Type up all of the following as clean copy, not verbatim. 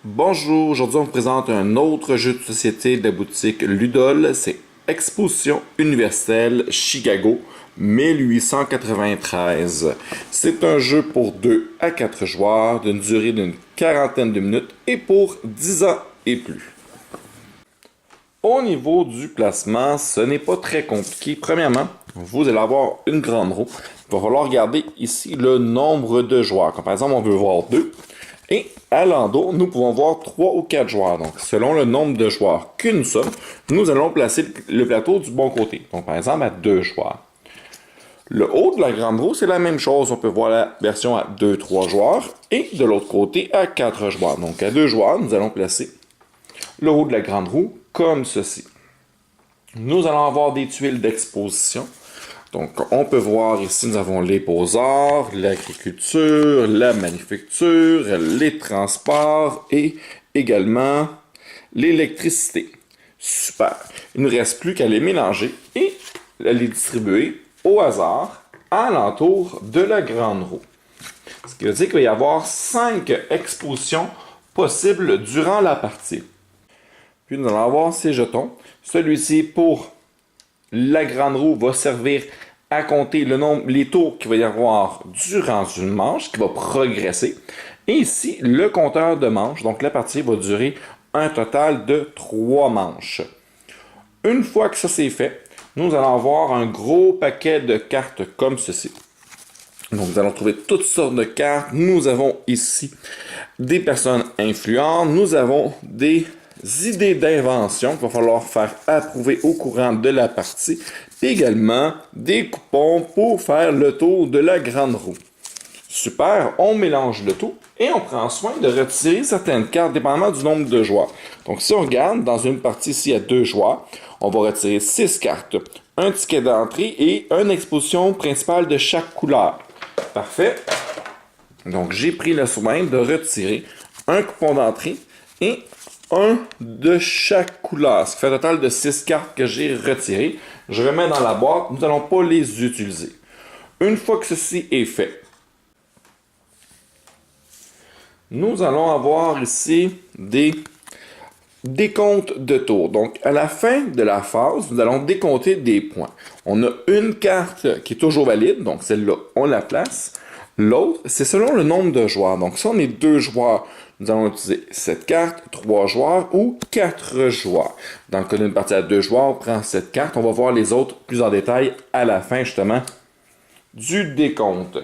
Bonjour, aujourd'hui on vous présente un autre jeu de société de la boutique Ludol, c'est Exposition universelle Chicago 1893. C'est un jeu pour 2 à 4 joueurs d'une durée d'une quarantaine de minutes et pour 10 ans et plus. Au niveau du placement, ce n'est pas très compliqué. Premièrement, vous allez avoir une grande roue. Il va falloir regarder ici le nombre de joueurs. Comme par exemple, on veut voir 2. Et à l'endos, nous pouvons voir 3 ou 4 joueurs. Donc, selon le nombre de joueurs que nous sommes, nous allons placer le plateau du bon côté. Donc, par exemple, à 2 joueurs. Le haut de la grande roue, c'est la même chose. On peut voir la version à 2-3 joueurs. Et de l'autre côté, à 4 joueurs. Donc, à 2 joueurs, nous allons placer le haut de la grande roue comme ceci. Nous allons avoir des tuiles d'exposition. Donc, on peut voir ici, nous avons les beaux-arts, l'agriculture, la manufacture, les transports et également l'électricité. Super! Il ne reste plus qu'à les mélanger et les distribuer au hasard alentour de la grande roue. Ce qui veut dire qu'il va y avoir 5 expositions possibles durant la partie. Puis nous allons avoir ces jetons. Celui-ci, pour la grande roue, va servir à compter le nombre, les tours qu'il va y avoir durant une manche, qui va progresser. Et ici, le compteur de manches. Donc la partie va durer un total de 3 manches. Une fois que ça c'est fait, nous allons avoir un gros paquet de cartes comme ceci. Donc nous allons trouver toutes sortes de cartes. Nous avons ici des personnes influentes. Nous avons des idées d'invention qu'il va falloir faire approuver au courant de la partie. Puis également des coupons pour faire le tour de la grande roue. Super, on mélange le tout et on prend soin de retirer certaines cartes dépendamment du nombre de joueurs. Donc si on regarde dans une partie ici à 2 joueurs, on va retirer 6 cartes, un ticket d'entrée et une exposition principale de chaque couleur. Parfait. Donc j'ai pris le soin de retirer un coupon d'entrée et un de chaque couleur. Ce qui fait un total de 6 cartes que j'ai retirées. Je remets dans la boîte. Nous n'allons pas les utiliser. Une fois que ceci est fait, nous allons avoir ici des décomptes de tours. Donc, à la fin de la phase, nous allons décompter des points. On a une carte qui est toujours valide. Donc, celle-là, on la place. L'autre, c'est selon le nombre de joueurs. Donc, si on est 2 joueurs, nous allons utiliser cette carte, 3 joueurs ou 4 joueurs. Dans le cas d'une partie à 2 joueurs, on prend cette carte. On va voir les autres plus en détail à la fin, justement, du décompte.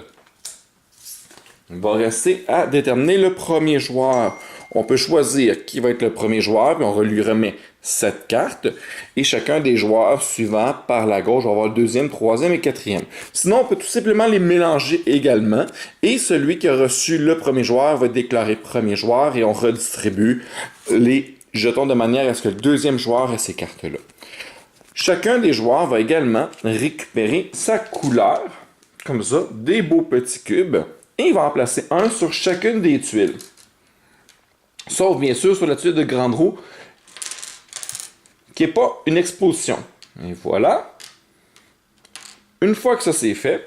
Il va rester à déterminer le premier joueur. On peut choisir qui va être le premier joueur, puis on lui remet cette carte. Et chacun des joueurs suivants par la gauche va avoir le deuxième, troisième et quatrième. Sinon, on peut tout simplement les mélanger également. Et celui qui a reçu le premier joueur va déclarer premier joueur et on redistribue les jetons de manière à ce que le deuxième joueur ait ces cartes-là. Chacun des joueurs va également récupérer sa couleur, comme ça, des beaux petits cubes. Et il va en placer un sur chacune des tuiles. Sauf bien sûr sur la tuile de grande roue, qui n'est pas une exposition. Et voilà. Une fois que ça c'est fait,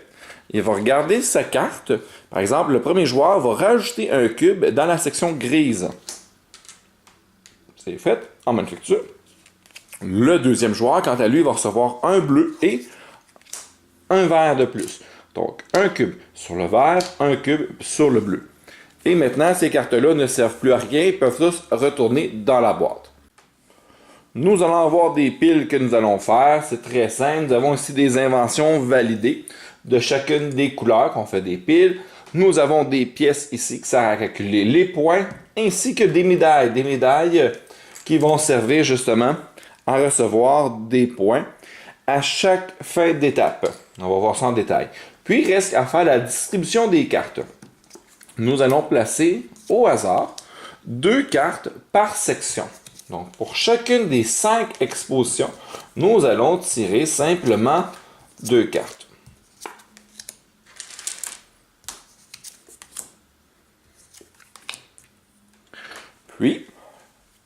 il va regarder sa carte. Par exemple, le premier joueur va rajouter un cube dans la section grise. C'est fait en manufacture. Le deuxième joueur, quant à lui, va recevoir un bleu et un vert de plus. Donc, un cube sur le vert, un cube sur le bleu. Et maintenant, ces cartes-là ne servent plus à rien, ils peuvent tous retourner dans la boîte. Nous allons avoir des piles que nous allons faire, c'est très simple. Nous avons ici des inventions validées de chacune des couleurs qu'on fait des piles. Nous avons des pièces ici qui servent à calculer les points, ainsi que des médailles qui vont servir justement à recevoir des points à chaque fin d'étape. On va voir ça en détail. Puis, il reste à faire la distribution des cartes. Nous allons placer au hasard 2 cartes par section. Donc, pour chacune des 5 expositions, nous allons tirer simplement 2 cartes. Puis,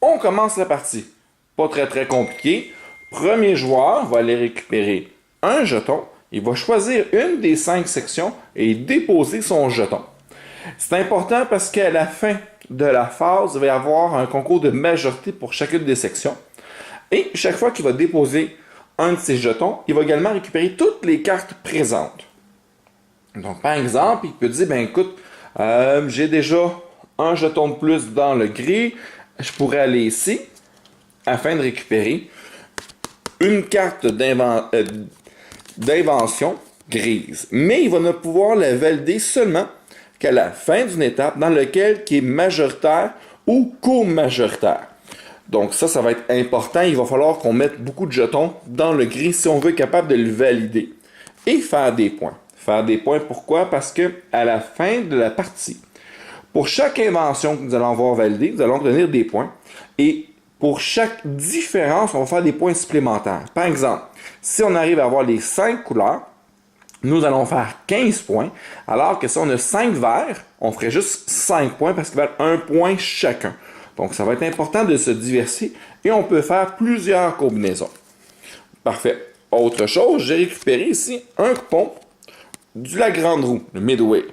on commence la partie. Pas très compliqué. Premier joueur va aller récupérer un jeton. Il va choisir une des 5 sections et déposer son jeton. C'est important parce qu'à la fin de la phase, il va y avoir un concours de majorité pour chacune des sections. Et chaque fois qu'il va déposer un de ses jetons, il va également récupérer toutes les cartes présentes. Donc, par exemple, il peut dire, ben écoute, j'ai déjà un jeton de plus dans le gris, je pourrais aller ici, afin de récupérer une carte d'invention grise. Mais il va ne pouvoir la valider seulement qu'à la fin d'une étape dans laquelle qui est majoritaire ou co-majoritaire. Donc ça va être important. Il va falloir qu'on mette beaucoup de jetons dans le gris si on veut être capable de le valider et faire des points. Faire des points, pourquoi? Parce que à la fin de la partie, pour chaque invention que nous allons avoir validée, nous allons obtenir des points. Et pour chaque différence, on va faire des points supplémentaires. Par exemple, si on arrive à avoir les 5 couleurs, nous allons faire 15 points, alors que si on a 5 verts, on ferait juste 5 points parce qu'ils valent 1 point chacun. Donc, ça va être important de se diversifier et on peut faire plusieurs combinaisons. Parfait. Autre chose, j'ai récupéré ici un coupon de la grande roue, le Midway.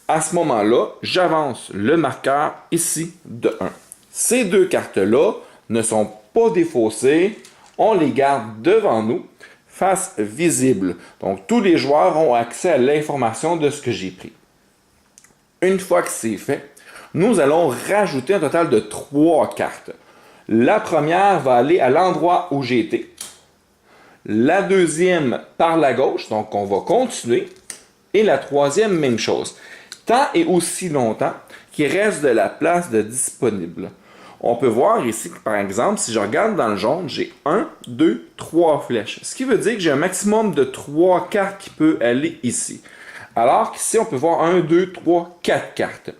À ce moment-là, j'avance le marqueur ici de 1. Ces deux cartes-là ne sont pas défaussées. On les garde devant nous, face visible. Donc, tous les joueurs ont accès à l'information de ce que j'ai pris. Une fois que c'est fait, nous allons rajouter un total de 3 cartes. La première va aller à l'endroit où j'ai été. La deuxième par la gauche, donc on va continuer. Et la troisième, même chose. Tant et aussi longtemps qu'il reste de la place de disponible. On peut voir ici que, par exemple, si je regarde dans le jaune, j'ai 1, 2, 3 flèches. Ce qui veut dire que j'ai un maximum de 3 cartes qui peut aller ici. Alors qu'ici, on peut voir 1, 2, 3, 4 cartes.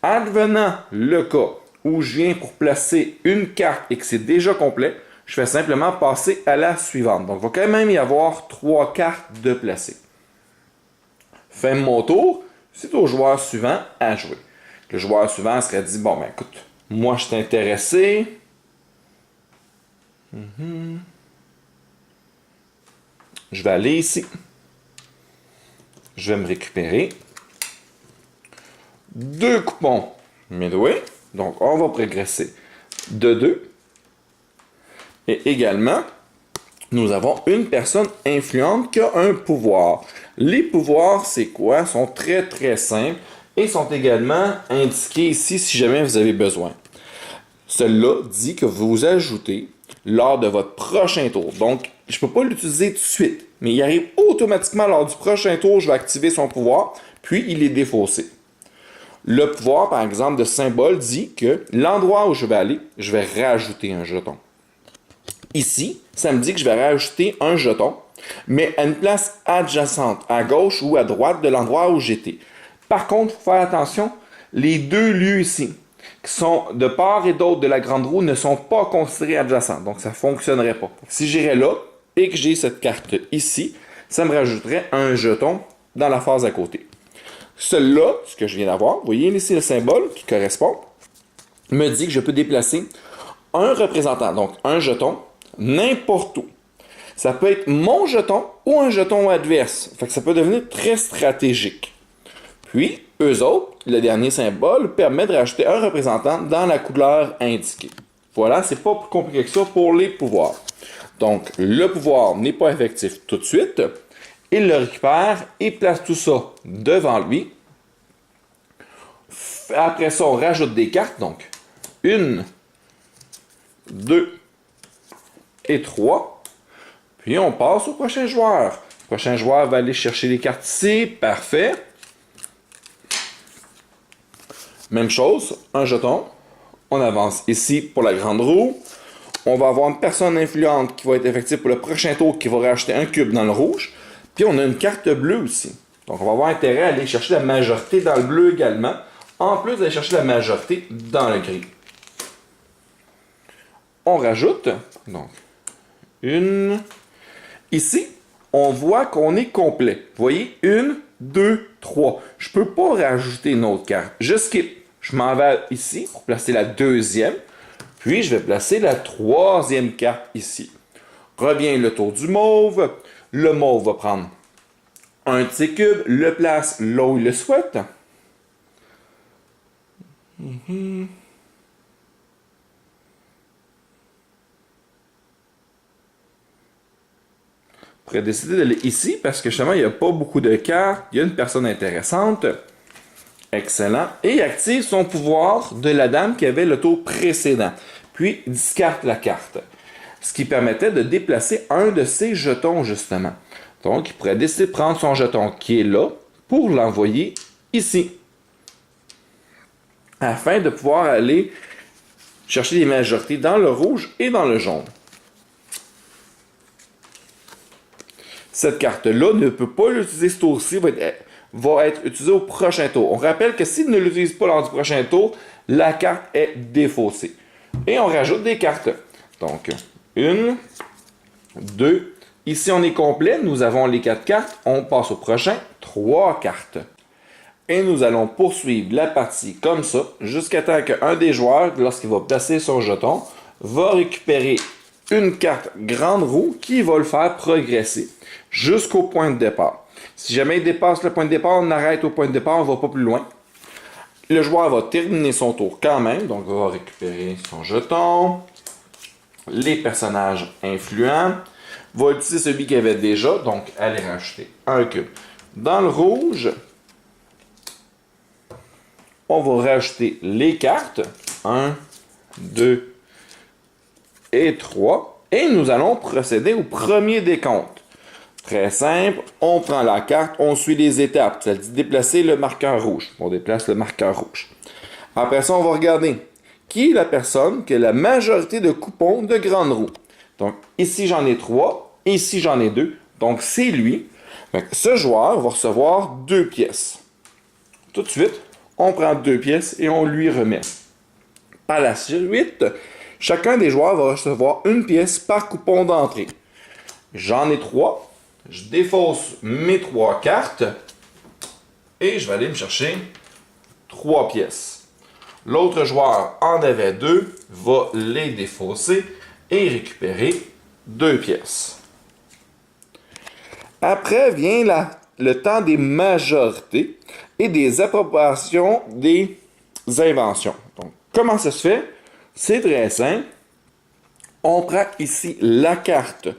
Advenant le cas où je viens pour placer une carte et que c'est déjà complet, je vais simplement passer à la suivante. Donc, il va quand même y avoir 3 cartes de placer. Fin de mon tour, c'est au joueur suivant à jouer. Le joueur suivant serait dit, bon, ben écoute, moi je suis intéressé. Je vais aller ici. Je vais me récupérer 2 coupons Midway. Donc, on va progresser de 2. Et également, nous avons une personne influente qui a un pouvoir. Les pouvoirs, c'est quoi? Sont très très simples et sont également indiqués ici si jamais vous avez besoin. Cela dit que vous ajoutez lors de votre prochain tour. Donc, je ne peux pas l'utiliser tout de suite, mais il arrive automatiquement lors du prochain tour, je vais activer son pouvoir, puis il est défaussé. Le pouvoir, par exemple, de symbole dit que l'endroit où je vais aller, je vais rajouter un jeton. Ici, ça me dit que je vais rajouter un jeton, mais à une place adjacente, à gauche ou à droite de l'endroit où j'étais. Par contre, il faut faire attention, les deux lieux ici, qui sont de part et d'autre de la grande roue, ne sont pas considérés adjacents. Donc, ça ne fonctionnerait pas. Si j'irais là et que j'ai cette carte ici, ça me rajouterait un jeton dans la phase à côté. Celui-là, ce que je viens d'avoir, vous voyez ici le symbole qui correspond, me dit que je peux déplacer un représentant, donc un jeton, n'importe où. Ça peut être mon jeton ou un jeton adverse. Fait que ça peut devenir très stratégique. Puis, eux autres, le dernier symbole permet de rajouter un représentant dans la couleur indiquée. Voilà, c'est pas plus compliqué que ça pour les pouvoirs. Donc, le pouvoir n'est pas effectif tout de suite. Il le récupère et place tout ça devant lui. Après ça, on rajoute des cartes. Donc, 1, 2 et 3. Puis, on passe au prochain joueur. Le prochain joueur va aller chercher les cartes ici. Parfait. Même chose, un jeton. On avance ici pour la grande roue. On va avoir une personne influente qui va être effective pour le prochain tour qui va rajouter un cube dans le rouge. Puis on a une carte bleue aussi. Donc on va avoir intérêt à aller chercher la majorité dans le bleu également, en plus d'aller chercher la majorité dans le gris. On rajoute, donc, une. Ici, on voit qu'on est complet. Vous voyez, 1, 2, 3. Je ne peux pas rajouter une autre carte. Je skip. Je m'en vais ici pour placer la deuxième. Puis je vais placer la troisième carte ici. Revient le tour du mauve. Le mauve va prendre un de ses cubes, le place là où il le souhaite. On pourrait décider d'aller ici parce que justement, il n'y a pas beaucoup de cartes. Il y a une personne intéressante. Excellent. Et il active son pouvoir de la dame qui avait le tour précédent. Puis, il discarte la carte. Ce qui permettait de déplacer un de ses jetons, justement. Donc, il pourrait décider de prendre son jeton qui est là pour l'envoyer ici. Afin de pouvoir aller chercher des majorités dans le rouge et dans le jaune. Cette carte-là ne peut pas l'utiliser ce tour-ci, va être utilisée au prochain tour. On rappelle que s'il ne l'utilise pas lors du prochain tour, la carte est défaussée. Et on rajoute des cartes. Donc, 1, 2. Ici, on est complet. Nous avons les 4 cartes. On passe au prochain. 3 cartes. Et nous allons poursuivre la partie comme ça, jusqu'à temps qu'un des joueurs, lorsqu'il va placer son jeton, va récupérer une carte grande roue qui va le faire progresser jusqu'au point de départ. Si jamais il dépasse le point de départ, on arrête au point de départ, on ne va pas plus loin. Le joueur va terminer son tour quand même, donc il va récupérer son jeton, les personnages influents, va utiliser celui qu'il avait déjà, donc aller rajouter un cube. Dans le rouge, on va rajouter les cartes, 1, 2 et 3, et nous allons procéder au premier décompte. Très simple, on prend la carte, on suit les étapes. Ça dit déplacer le marqueur rouge. On déplace le marqueur rouge. Après ça, on va regarder qui est la personne qui a la majorité de coupons de grande roue. Donc, ici, j'en ai 3, ici, j'en ai 2. Donc, c'est lui. Donc, ce joueur va recevoir 2 pièces. Tout de suite, on prend 2 pièces et on lui remet. Par la suite, chacun des joueurs va recevoir une pièce par coupon d'entrée. J'en ai 3. Je défausse mes 3 cartes et je vais aller me chercher 3 pièces. L'autre joueur en avait 2, va les défausser et récupérer 2 pièces. Après vient le temps des majorités et des appropriations des inventions. Donc, comment ça se fait? C'est très simple. On prend ici la carte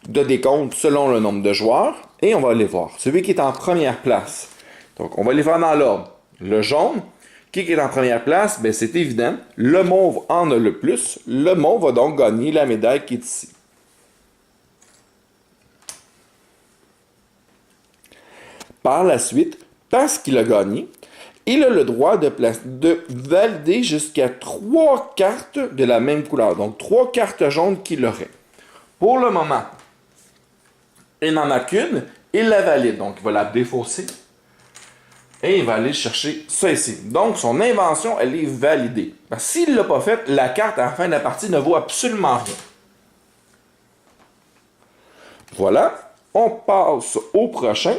de décompte selon le nombre de joueurs et on va aller voir. Celui qui est en première place. Donc, on va les faire dans l'ordre. Le jaune, qui est en première place? Ben, c'est évident. Le mauve en a le plus. Le mauve va donc gagner la médaille qui est ici. Par la suite, parce qu'il a gagné, il a le droit de valider jusqu'à 3 cartes de la même couleur. Donc, 3 cartes jaunes qu'il aurait. Pour le moment, il n'en a qu'une, il la valide. Donc, il va la défausser. Et il va aller chercher ça ici. Donc, son invention, elle est validée. S'il ne l'a pas faite, la carte à la fin de la partie ne vaut absolument rien. Voilà. On passe au prochain.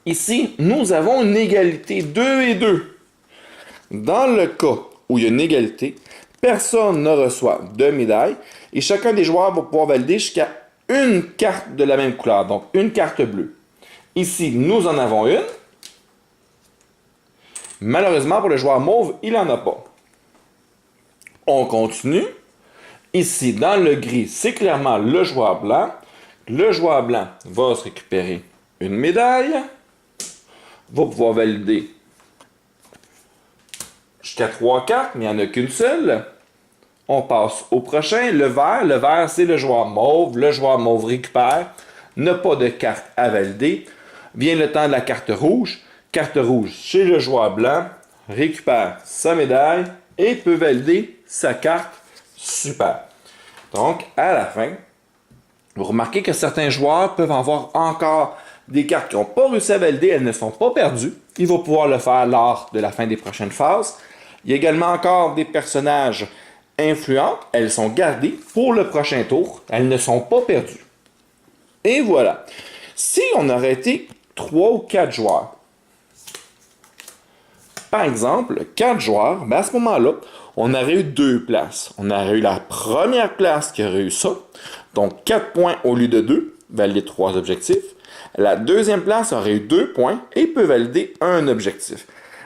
Ici, nous avons une égalité 2 et 2. Dans le cas où il y a une égalité, personne ne reçoit de médaille et chacun des joueurs va pouvoir valider jusqu'à une carte de la même couleur, donc une carte bleue. Ici, nous en avons une. Malheureusement, pour le joueur mauve, il n'en a pas. On continue. Ici, dans le gris, c'est clairement le joueur blanc. Le joueur blanc va se récupérer une médaille. Va pouvoir valider jusqu'à 3 cartes, mais il n'y en a qu'une seule. On passe au prochain. Le vert, c'est le joueur mauve. Le joueur mauve récupère. N'a pas de carte à valider. Vient le temps de la carte rouge. Carte rouge chez le joueur blanc. Récupère sa médaille et peut valider sa carte. Super. Donc, à la fin, vous remarquez que certains joueurs peuvent avoir encore des cartes qui n'ont pas réussi à valider, elles ne sont pas perdues. Il va pouvoir le faire lors de la fin des prochaines phases. Il y a également encore des personnages influents. Elles sont gardées pour le prochain tour. Elles ne sont pas perdues. Et voilà. Si on aurait été 3 ou 4 joueurs, par exemple, 4 joueurs, ben à ce moment-là, on aurait eu 2 places. On aurait eu la première place qui aurait eu ça. Donc 4 points au lieu de 2, valider 3 objectifs. La deuxième place aurait eu 2 points et peut valider un objectif.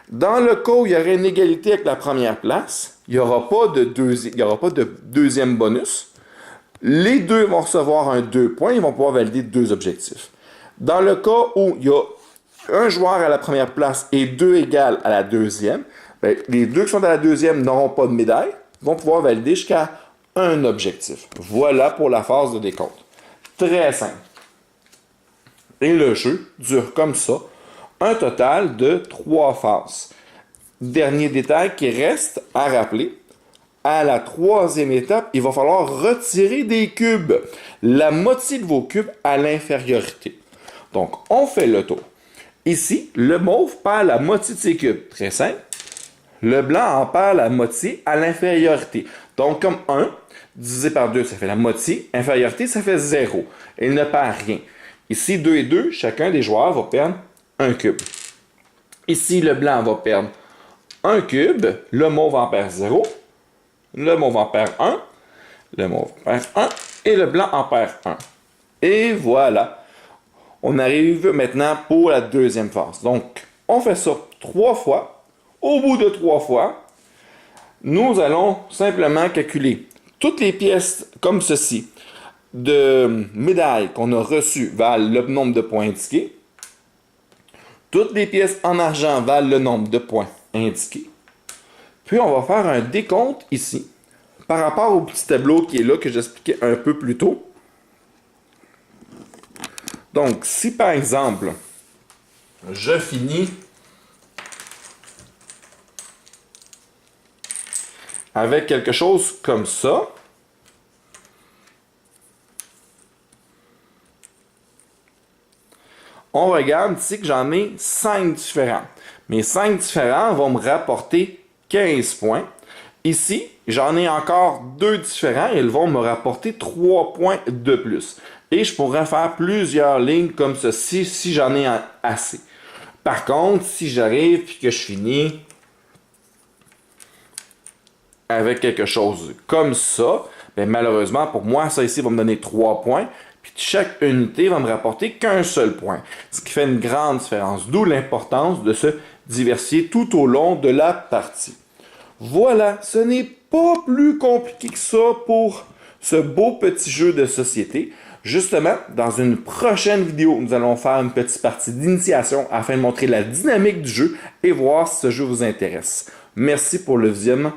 Dans le cas où il y aurait une égalité avec la première place, il n'y aura pas de deuxième bonus. Les deux vont recevoir un 2 points, ils vont pouvoir valider 2 objectifs. Dans le cas où il y a un joueur à la première place et 2 égales à la deuxième, bien, les deux qui sont à la deuxième n'auront pas de médaille, vont pouvoir valider jusqu'à un objectif. Voilà pour la phase de décompte. Très simple. Et le jeu dure comme ça un total de 3 phases. Dernier détail qui reste à rappeler, à la 3e étape, il va falloir retirer des cubes. La moitié de vos cubes à l'infériorité. Donc, on fait le tour. Ici, le mauve perd la moitié de ses cubes. Très simple. Le blanc en perd la moitié à l'infériorité. Donc, comme 1 divisé par 2, ça fait la moitié. Infériorité, ça fait 0. Il ne perd rien. Ici, 2 et 2, chacun des joueurs va perdre un cube. Ici, le blanc va perdre un cube. Le mauve en perd 0. Le mauve en perd 1. Le mauve en perd 1. Et le blanc en perd 1. Et voilà. On arrive maintenant pour la deuxième phase. Donc, on fait ça 3 fois. Au bout de 3 fois, nous allons simplement calculer toutes les pièces comme ceci de médailles qu'on a reçues valent le nombre de points indiqués. Toutes les pièces en argent valent le nombre de points indiqués. Puis, on va faire un décompte ici par rapport au petit tableau qui est là que j'expliquais un peu plus tôt. Donc, si par exemple, je finis avec quelque chose comme ça, on regarde ici que j'en ai 5 différents. Mes 5 différents vont me rapporter 15 points. Ici, j'en ai encore 2 différents et ils vont me rapporter 3 points de plus. Et je pourrais faire plusieurs lignes comme ceci si j'en ai assez. Par contre, si j'arrive et que je finis avec quelque chose comme ça, bien malheureusement pour moi, ça ici va me donner 3 points. Puis chaque unité va me rapporter qu'un seul point. Ce qui fait une grande différence. D'où l'importance de se diversifier tout au long de la partie. Voilà, ce n'est pas plus compliqué que ça pour ce beau petit jeu de société. Justement, dans une prochaine vidéo, nous allons faire une petite partie d'initiation afin de montrer la dynamique du jeu et voir si ce jeu vous intéresse. Merci pour le visionnement.